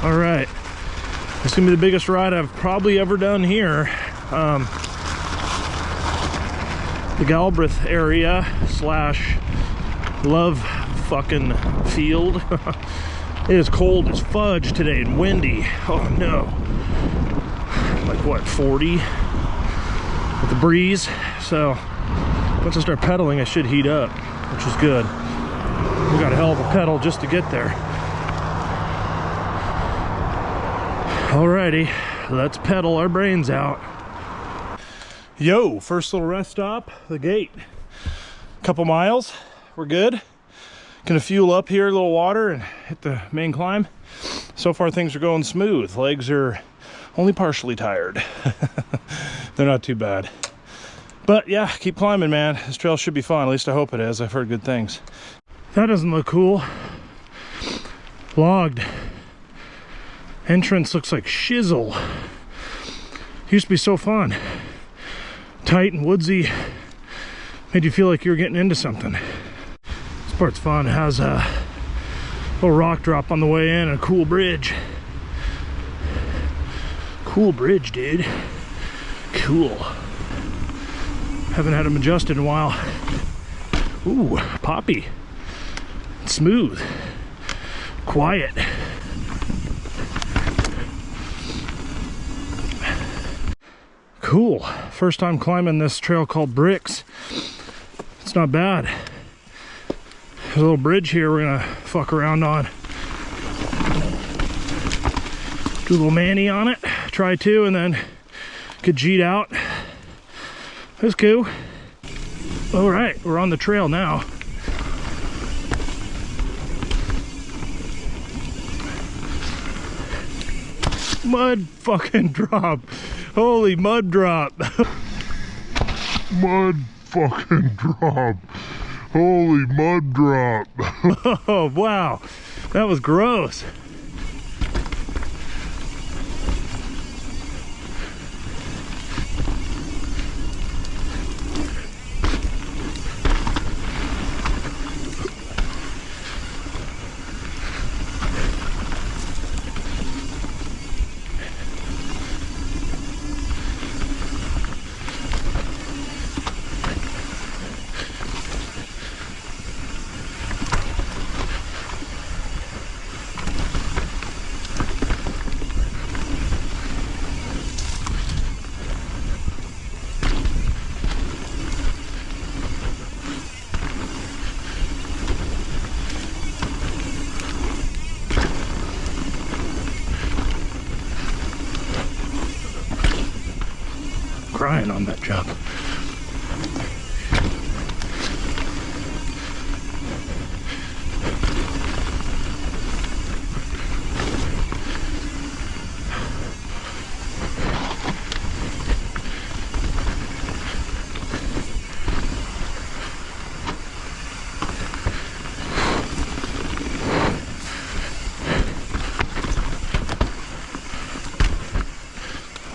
All right, it's gonna be the biggest ride I've probably ever done here. The Galbraith area slash Love fucking field. It is cold as fudge today and windy. Oh no. Like what, 40 with the breeze. So once I start pedaling, I should heat up, which is good. We got a hell of a pedal just to get there. Alrighty, let's pedal our brains out. Yo, first little rest stop, the gate. Couple miles, we're good. Gonna fuel up here, a little water, and hit the main climb. So far things are going smooth. Legs are only partially tired. They're not too bad. But yeah, keep climbing, man. This trail should be fun, at least I hope it is. I've heard good things. That doesn't look cool. Logged. Entrance looks like shizzle. Used to be so fun. Tight and woodsy. Made you feel like you were getting into something. This part's fun. It has a little rock drop on the way in and a cool bridge. Cool bridge, dude. Cool. Haven't had them adjusted in a while. Ooh, poppy. Smooth. Quiet. Cool. First time climbing this trail called Bricks. It's not bad. There's a little bridge here we're gonna fuck around on. Do a little mani on it. Try to, and then get G'd out. That's cool. All right, we're on the trail now. Mud fucking drop. Holy mud drop. Mud fucking drop. Holy mud drop. Oh, wow. That was gross. Crying on that jump.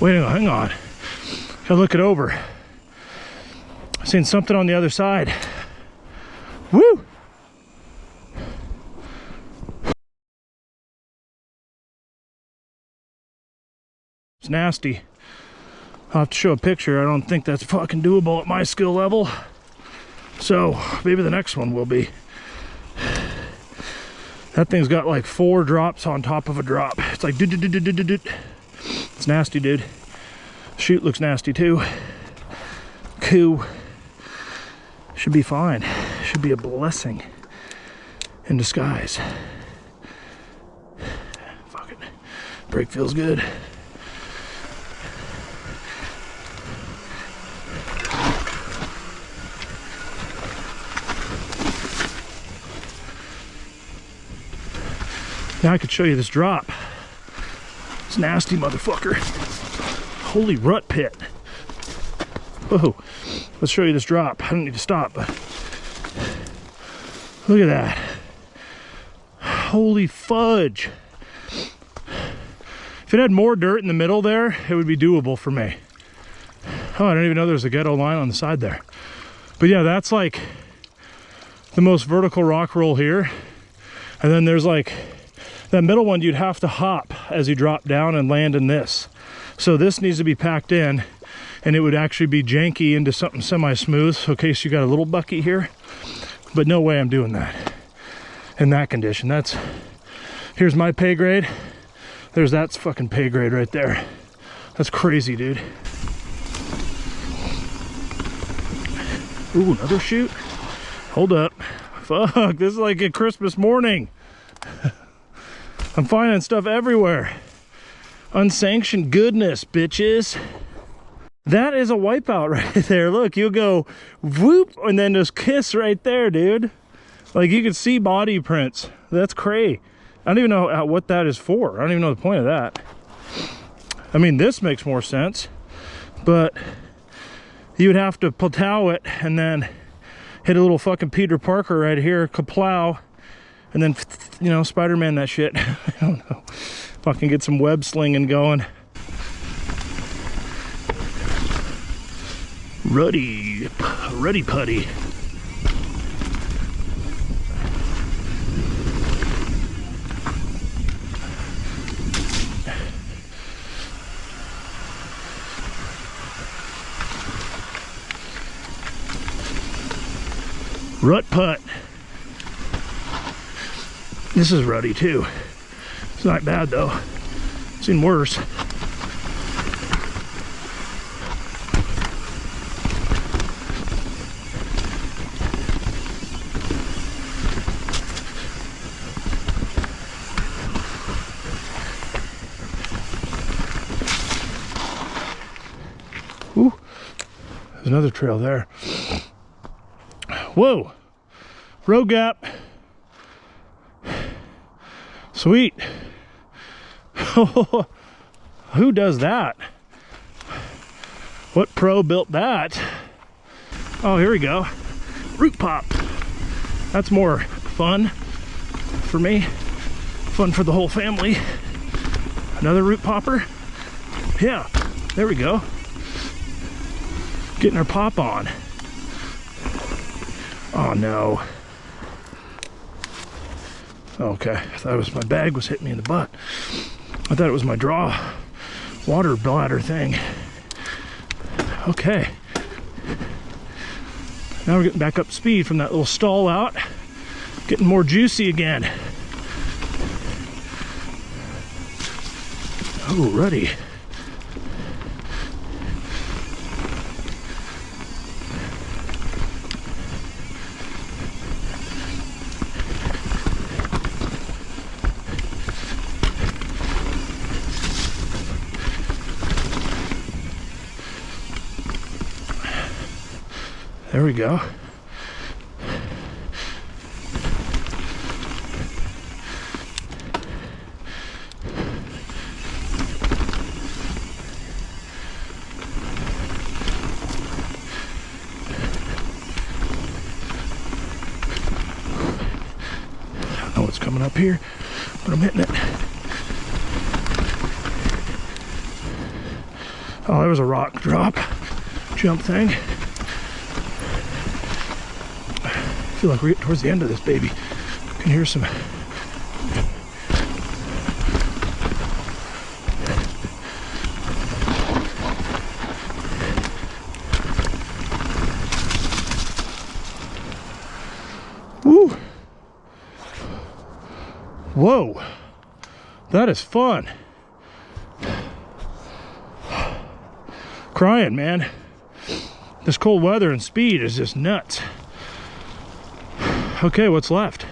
Wait, hang on. Gotta look it over. Seen something on the other side. Woo! It's nasty. I'll have to show a picture. I don't think that's fucking doable at my skill level. So maybe the next one will be. That thing's got like 4 drops on top of a drop. It's like it's nasty, dude. Chute looks nasty too. Cool. Should be fine. Should be a blessing in disguise. Fuck it. Brake feels good. Now I could show you this drop. It's nasty, motherfucker. Holy rut pit. Whoa. Let's show you this drop. I don't need to stop, but look at that. Holy fudge. If it had more dirt in the middle there, it would be doable for me. Oh, I didn't even know there was a ghetto line on the side there. But yeah, that's like the most vertical rock roll here. And then there's like That middle one, you'd have to hop as you drop down and land in this. So this needs to be packed in, and it would actually be janky into something semi-smooth. So in case you got a little bucky here, but no way I'm doing that in that condition. Here's my pay grade. That's fucking pay grade right there. That's crazy, dude. Ooh, another chute. Hold up. Fuck, this is like a Christmas morning. I'm finding stuff everywhere. Unsanctioned goodness, bitches. That is a wipeout right there. Look, you'll go whoop and then just kiss right there, dude. Like you can see body prints. That's cray. I don't even know what that is for. I don't even know the point of that. I mean, this makes more sense, but you would have to plow it and then hit a little fucking Peter Parker right here, kaplow, and then, you know, Spider-Man that shit. I don't know. Fucking get some web slinging going. Ruddy putty. Rut putt. This is ruddy too. It's not bad though. It's seen worse. Ooh, there's another trail there. Whoa, road gap. Sweet. Who does that? What pro built that? Oh, here we go. Root pop. That's more fun for me. Fun for the whole family. Another root popper. Yeah, there we go. Getting our pop on. Oh no. Okay, I thought it was my bag was hitting me in the butt. I thought it was my draw water bladder thing. Okay. Now we're getting back up speed from that little stall out. Getting more juicy again. Oh, ruddy. There we go. I don't know what's coming up here, but I'm hitting it. Oh, there was a rock drop, jump thing. I feel like we're getting towards the end of this baby. I can hear some. Woo! Whoa! That is fun. Crying, man. This cold weather and speed is just nuts. Okay, what's left?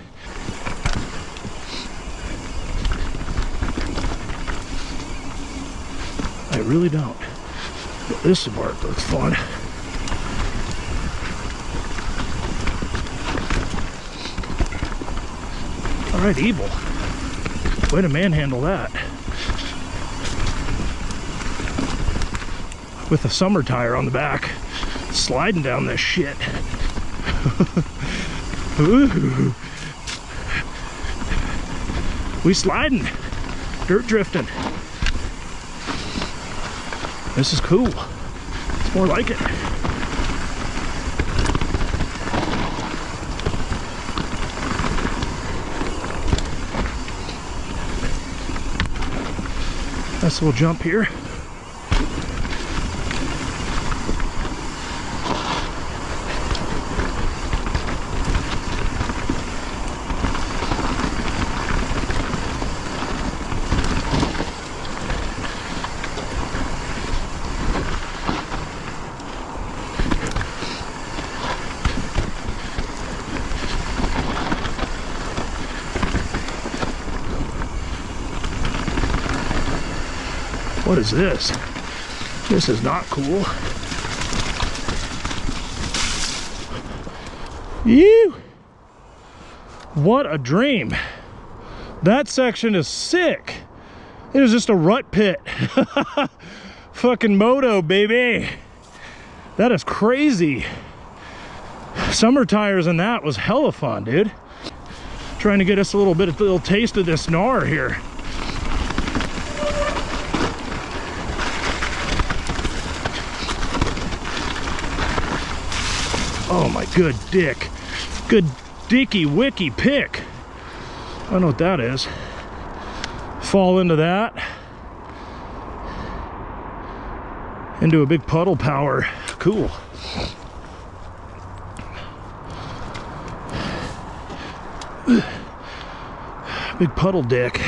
I really don't. But this part looks fun. All right, Evil. Way to manhandle that. With a summer tire on the back. Sliding down this shit. Ooh. We sliding, dirt drifting. This is cool. It's more like it. Nice little jump here. What is this? This is not cool. Ew! What a dream. That section is sick. It is just a rut pit. Fucking Mondo, baby. That is crazy. Summer tires and that was hella fun, dude. Trying to get us a little taste of this gnar here. Oh my good dick. Good dicky wicky pick. I don't know what that is. Fall into that. Into a big puddle power. Cool. Big puddle dick.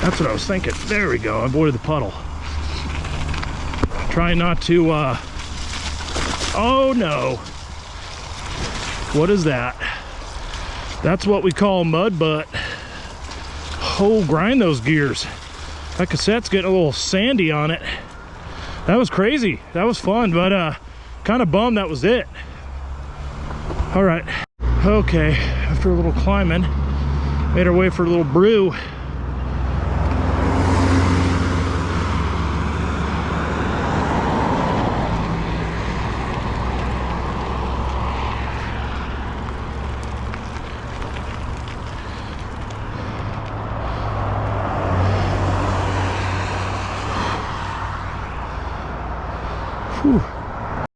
That's what I was thinking. There we go. I avoided the puddle. Trying not to, oh no. What is that? That's what we call mud butt. Oh, grind those gears. That cassette's getting a little sandy on it. That was crazy. That was fun, but kind of bummed that was it. All right. Okay, after a little climbing, made our way for a little brew. Whew.